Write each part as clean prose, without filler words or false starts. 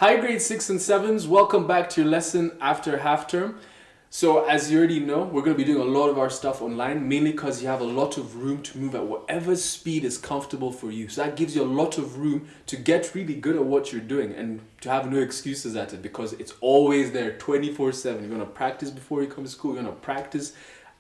Hi grade 6 and 7s, welcome back to your lesson after half term. So as you already know, we're going to be doing a lot of our stuff online, mainly because you have a lot of room to move at whatever speed is comfortable for you. So that gives you a lot of room to get really good at what you're doing and to have no excuses at it because it's always there 24/7. You're going to practice before you come to school, you're going to practice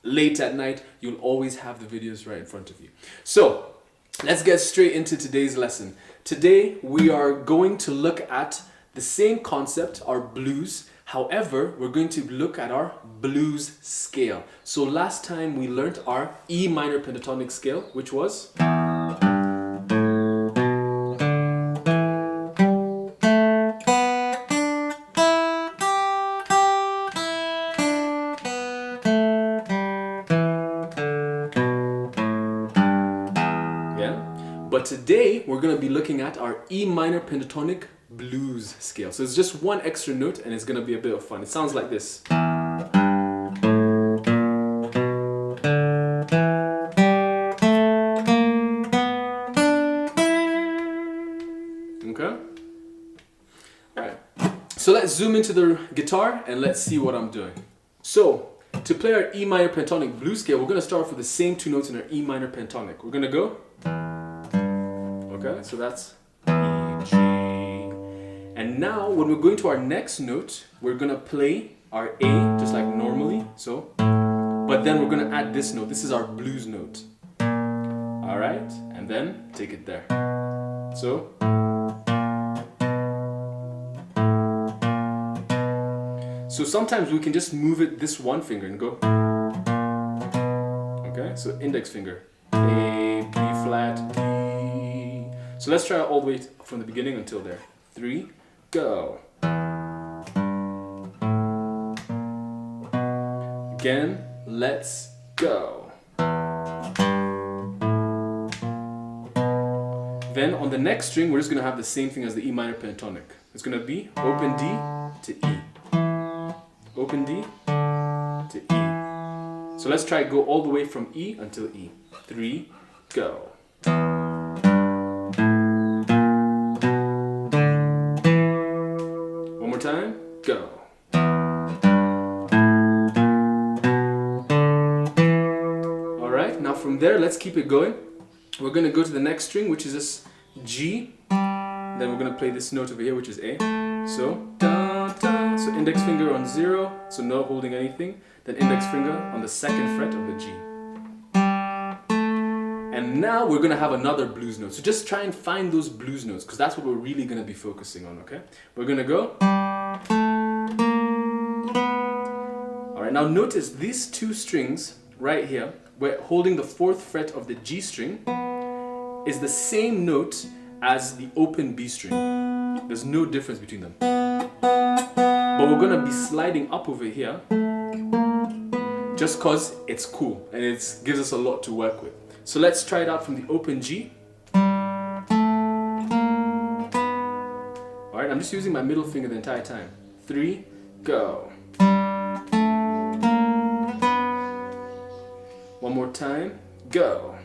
late at night, you'll always have the videos right in front of you. So let's get straight into today's lesson. Today we are going to look at the same concept, our blues. However, we're going to look at our blues scale. So last time we learned our E minor pentatonic scale, which was but today we're going to be looking at our E minor pentatonic blues scale. So it's just one extra note and it's going to be a bit of fun. It sounds like this. Okay? Alright. So let's zoom into the guitar and let's see what I'm doing. So to play our E minor pentatonic blues scale, we're going to start off with the same two notes in our E minor pentatonic. We're going to go. Okay, so that's E, G. And now when we're going to our next note, we're going to play our A just like normally. So, but then we're going to add this note. This is our blues note. All right, and then take it there. So. So sometimes we can just move it this one finger and go. Okay, so index finger. A, B flat, B. So let's try it all the way from the beginning until there. 3, go. Again, let's go. Then on the next string, we're just going to have the same thing as the E minor pentatonic. It's going to be open D to E. Open D to E. So let's try go all the way from E until E. 3, go. One more time, go. Alright, now from there, let's keep it going. We're going to go to the next string, which is this G. Then we're going to play this note over here, which is A. So, da, da. So index finger on 0, so no holding anything. Then index finger on the 2nd fret of the G. And now we're going to have another blues note. So just try and find those blues notes because that's what we're really going to be focusing on, okay? We're going to go. Alright, now notice these two strings right here, we're holding the 4th fret of the G string, is the same note as the open B string. There's no difference between them. But we're going to be sliding up over here just because it's cool and it gives us a lot to work with. So let's try it out from the open G. Alright, I'm just using my middle finger the entire time. 3, go. One more time, go.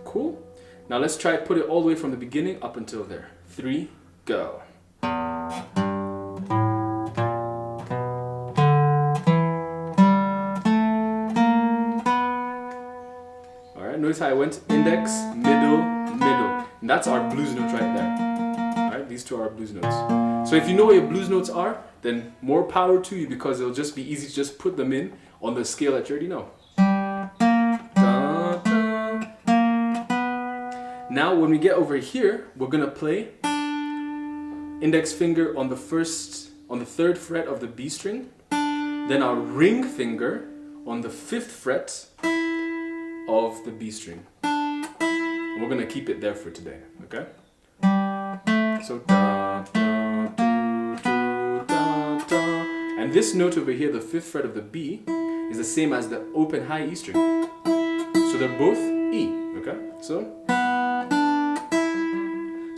Cool. Now let's try put it all the way from the beginning up until there. 3, go. Notice how I went index, middle, middle. And that's our blues notes right there. Alright, these two are our blues notes. So if you know where your blues notes are, then more power to you because it'll just be easy to just put them in on the scale that you already know. Da, da. Now when we get over here, we're gonna play index finger on the 3rd fret of the B string, then our ring finger on the 5th fret of the B string. And we're going to keep it there for today, okay? So da, da, do, do, da, da. And this note over here, the 5th fret of the B, is the same as the open high E string. So they're both E, okay? So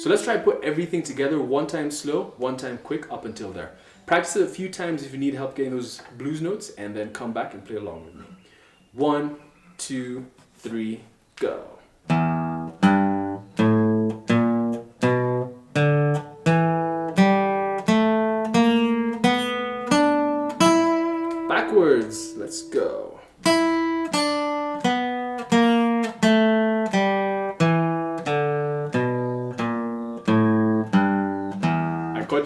let's try to put everything together, one time slow, one time quick, up until there. Practice it a few times if you need help getting those blues notes, and then come back and play along with me. 1, 2, 3, go.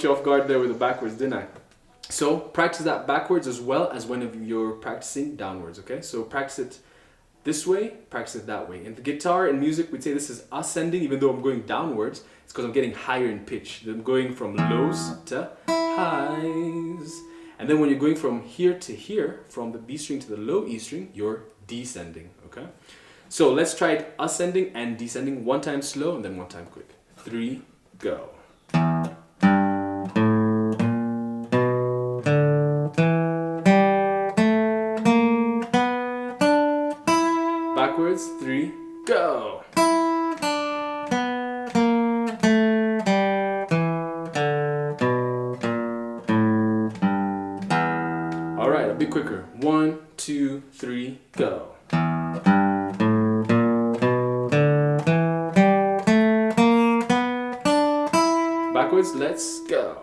you off guard there with the backwards, didn't I? So practice that backwards as well as when you're practicing downwards, okay? So practice it this way, practice it that way. In the guitar and music, we'd say this is ascending, even though I'm going downwards. It's because I'm getting higher in pitch. I'm going from lows to highs. And then when you're going from here to here, from the B string to the low E string, you're descending, okay? So let's try it ascending and descending. One time slow and then one time quick. 3, go. Backwards, 3, go. All right, a bit quicker. 1, 2, 3, go. Backwards, let's go.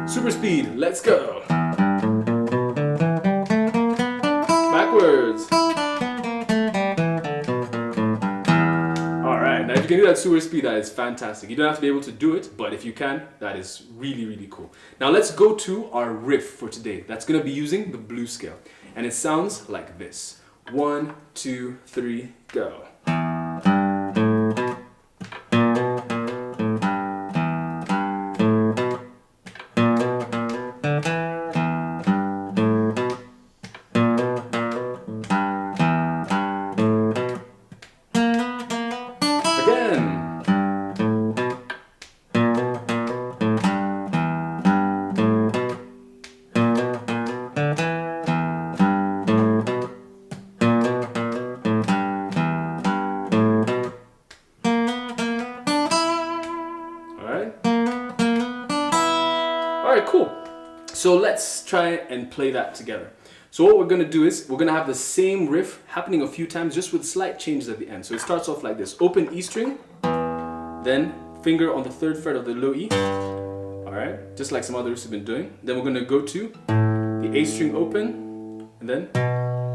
Super speed, let's go. Backwards. Alright, now if you can do that super speed, that is fantastic. You don't have to be able to do it, but if you can, that is really, really cool. Now let's go to our riff for today. That's going to be using the blues scale. And it sounds like this. 1, 2, 3, go. Alright, cool. So let's try and play that together. So what we're going to do is we're going to have the same riff happening a few times just with slight changes at the end. So it starts off like this. Open E string, then finger on the 3rd fret of the low E. Alright, just like some other riffs have been doing. Then we're going to go to the A string open, and then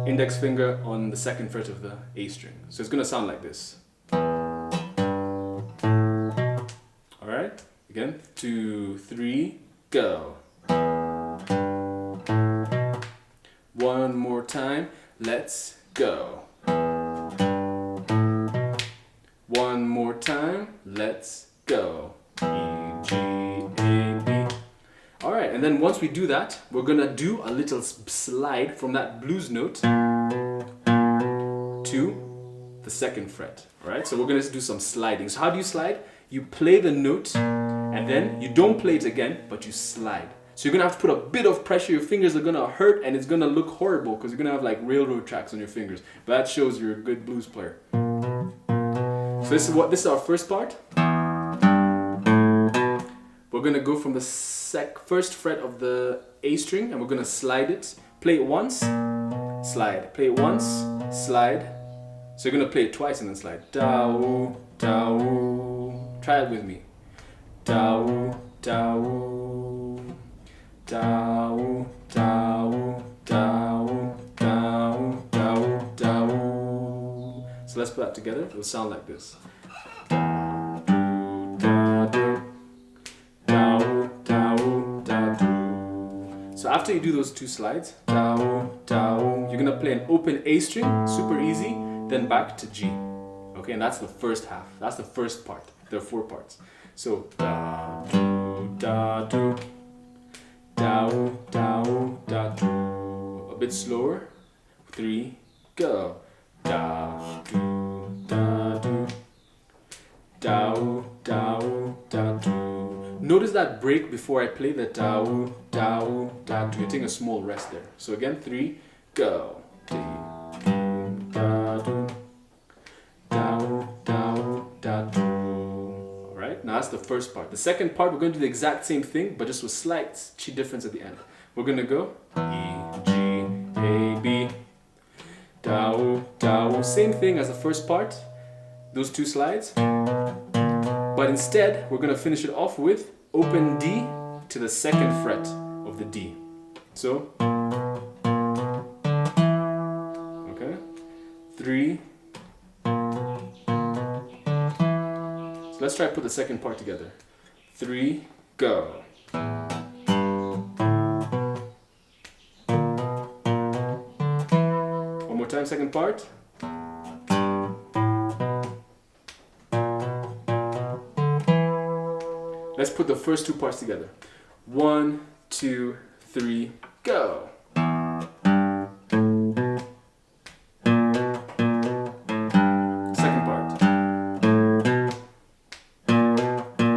index finger on the 2nd fret of the A string. So it's going to sound like this. Alright, again, 2, 3, go. One more time, let's go. One more time, let's go. E, G, A, B. Alright, and then once we do that, we're gonna do a little slide from that blues note to the 2nd fret. Alright, so we're gonna do some sliding. So how do you slide? You play the note, and then you don't play it again, but you slide. So you're gonna have to put a bit of pressure, your fingers are gonna hurt, and it's gonna look horrible because you're gonna have like railroad tracks on your fingers. But that shows you're a good blues player. So this is our first part. We're gonna go from the 1st fret of the A string, and we're gonna slide it. Play it once, slide. Play it once, slide. So you're gonna play it twice and then slide. Da-oo, da-oo. Try it with me. Da-oo, da-oo. Da-oo, da-oo, da-oo, da-oo, da-oo, da-oo. So let's put that together. It'll sound like this. Da-oo, da-oo, da-oo, da-oo, da-oo. So after you do those 2 slides, da-oo, da-oo, you're gonna play an open A string, super easy, then back to G. Okay, and that's the first half. That's the first part. There are 4 parts. So da-do, da-do. Da-oo, da-oo, da-do. A bit slower. 3, go. Da-do, da-do. Da-oo, da-oo, da-do. Notice that break before I play the da-oo, da-oo, da-do. You're taking a small rest there. So again, 3, go. Da-do, da-oo, da-oo, da-do. Now that's the first part. The second part, we're going to do the exact same thing, but just with slight difference at the end. We're going to go E, G, A, B. Da-oo, da-oo. Same thing as the first part, those 2 slides. But instead, we're going to finish it off with open D to the 2nd fret of the D. So, okay, 3, let's try to put the second part together. 3, go. One more time, second part. Let's put the first 2 parts together. 1, 2, 3, go. Second part.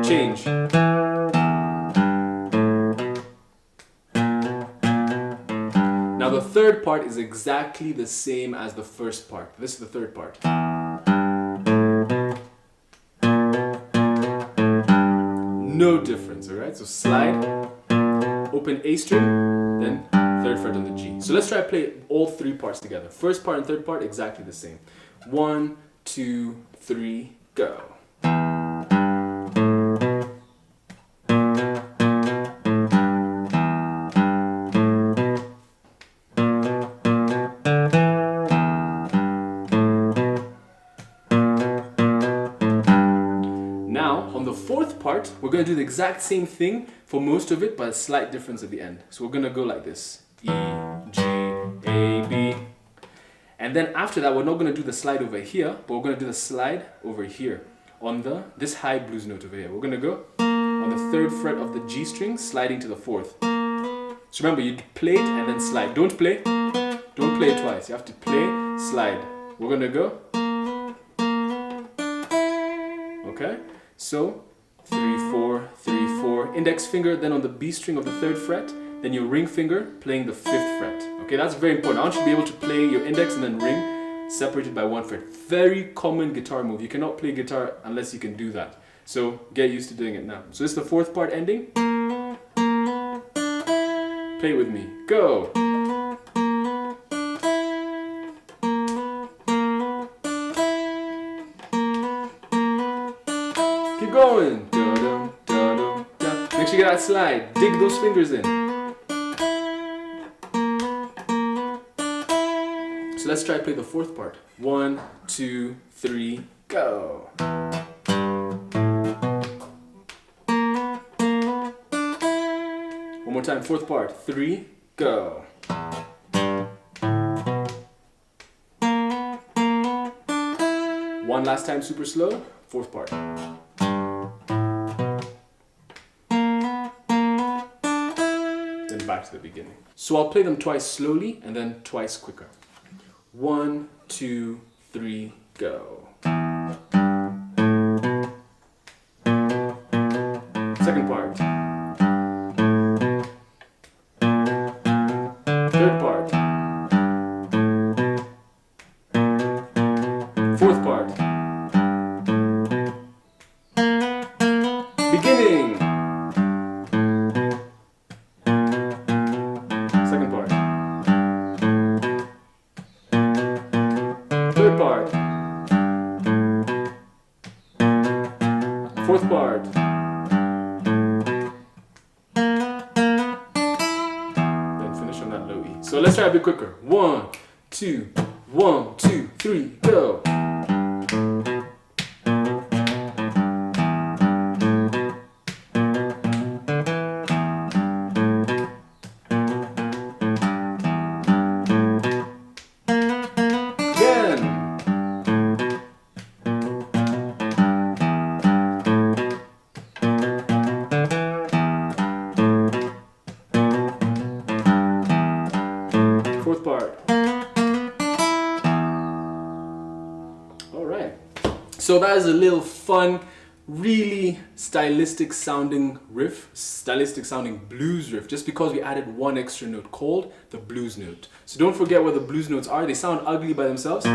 Change. Now the third part is exactly the same as the first part. This is the third part. No difference, alright? So slide, open A string, then third fret on the G. So let's try to play all 3 parts together. First part and third part, exactly the same. 1, 2, 3, go. Now, on the fourth part, we're going to do the exact same thing for most of it, but a slight difference at the end. So we're going to go like this. E, G, A, B. And then after that, we're not going to do the slide over here, but we're going to do the slide over here on this high blues note over here. We're going to go on the 3rd fret of the G string, sliding to the 4th. So remember, you play it and then slide. Don't play it twice. You have to play, slide. We're going to go. Okay? So 3, 4, 3, 4. Index finger, then on the B string of the 3rd fret. Then your ring finger playing the 5th fret. Okay, that's very important. I want you to be able to play your index and then ring separated by 1 fret. Very common guitar move. You cannot play guitar unless you can do that. So get used to doing it now. So this is the 4th part ending. Play it with me. Go! Keep going. Da-dum, da-dum, da. Make sure you get that slide. Dig those fingers in. So let's try to play the 4th part. 1, 2, 3, go. One more time, 4th part. 3, go. One last time, super slow. 4th part. Then back to the beginning. So I'll play them twice slowly and then twice quicker. 1, 2, 3, go. Second part. 3rd part. 4th part. Beginning. Second part. 3rd part. 4th part. Then finish on that low E. So let's try a bit quicker. 1, 2, 1, 2, 3, go. So that is a little fun, really stylistic sounding riff, stylistic sounding blues riff, just because we added one extra note called the blues note. So don't forget what the blues notes are. They sound ugly by themselves. They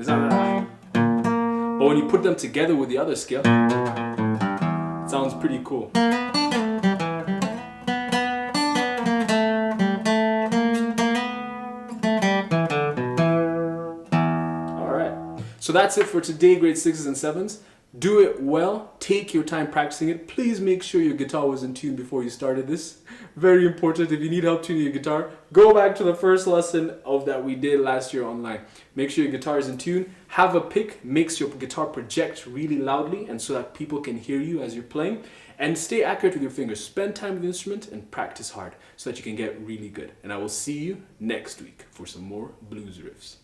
sound like, but when you put them together with the other scale, it sounds pretty cool. So that's it for today, grade 6s and 7s. Do it well. Take your time practicing it. Please make sure your guitar was in tune before you started this. Very important. If you need help tuning your guitar, go back to the first lesson of that we did last year online. Make sure your guitar is in tune. Have a pick. Makes your guitar project really loudly and so that people can hear you as you're playing. And stay accurate with your fingers. Spend time with the instrument and practice hard so that you can get really good. And I will see you next week for some more blues riffs.